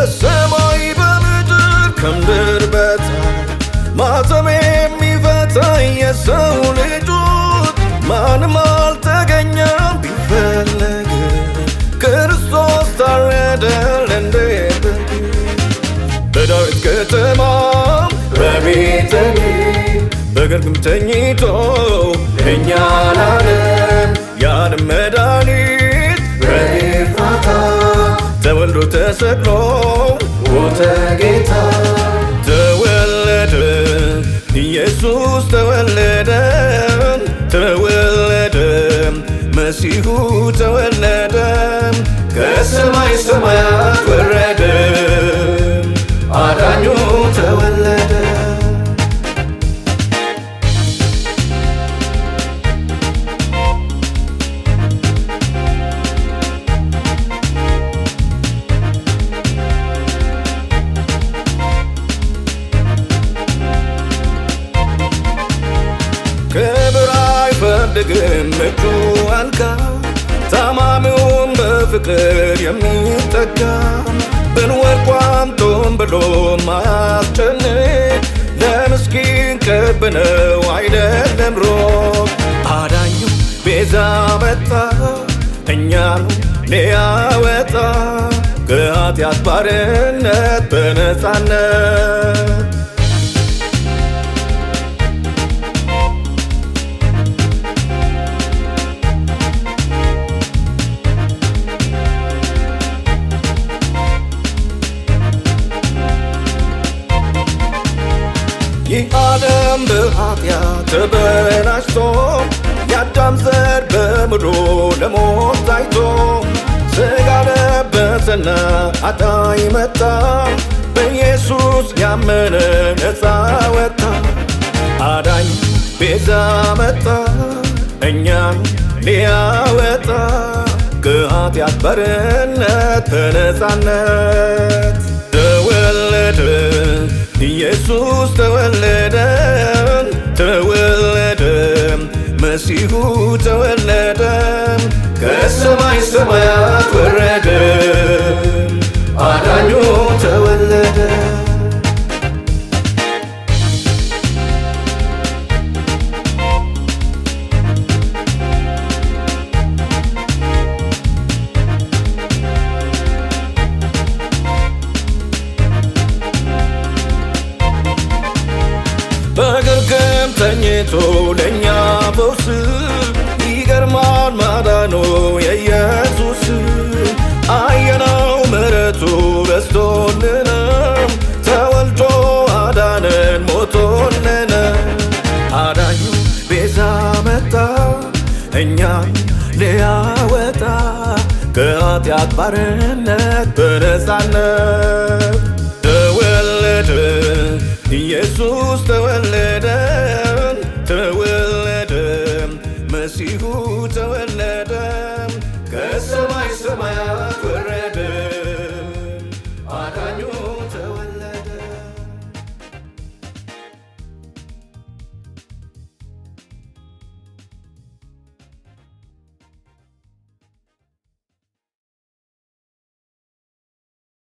በሰማይ በምድር ከምድር በታች ማተም የሚፈታ የሰው ልጆች ማንም አልተገኘም ቢፈለግ ክርስቶስ ታረደልን እንደ በግ በዳዊት ከተማ በቤተልሔም በግርግም ተኝቶ እኛን አዳነን የዓለም መድኃኒት በኤፍራታ ተወልዶ ተሰቅሎ ሞተ ጌታ ተወለደ ኢየሱስ ተወለደ ተወለደ መሲሁ ተወለደ ከሰማይ ሰማያት ወረደ አዳኙ ተወለደ ክብር አይፈልግም እጁ አልጋ ታማሚውን በፍቅር የሚጠጋ ብንወድቋም ቶን ብሎ ማያስጨንቅ ለምስኪን ቅርብ ነው አይደለም ሩቅ አዳኙ ቤዛ መጣ እኛኑ ሊያወጣ ከኃጢአት ባርነት በነፃነት ይህ ዓለም በኃጢአት ተበላሽቶ የአዳም ዘር በምድሩ ለሞት ታይቶ ሥጋ ለበሰና አዳኝ መጣ በኢየሱስ ያመነ ነፃ ወጣ አዳኝ ቤዛ መጣ እኛን ሊያወጣ ከኃጢአት ባርነት በነፃነት ተወለደ ኢየሱስ ተወለደ ተወለደ መሲሁ ተወለደ ከሰማይ ሰማያት ወረደ አዳኙ ተወለደ በግርግም ተኝቶ ለእኛ ፈውስ ይገርማል ማዳኑ የኢየሱስ አየነው ምሕረቱ በዝቶልን ተወልዶ አዳነን ሞቶልን አዳኙ ቤዛ መጣ እኛን ሊያወጣ ከኃጢአት ባርነት በነፃነት ተወለደ ኢየሱስ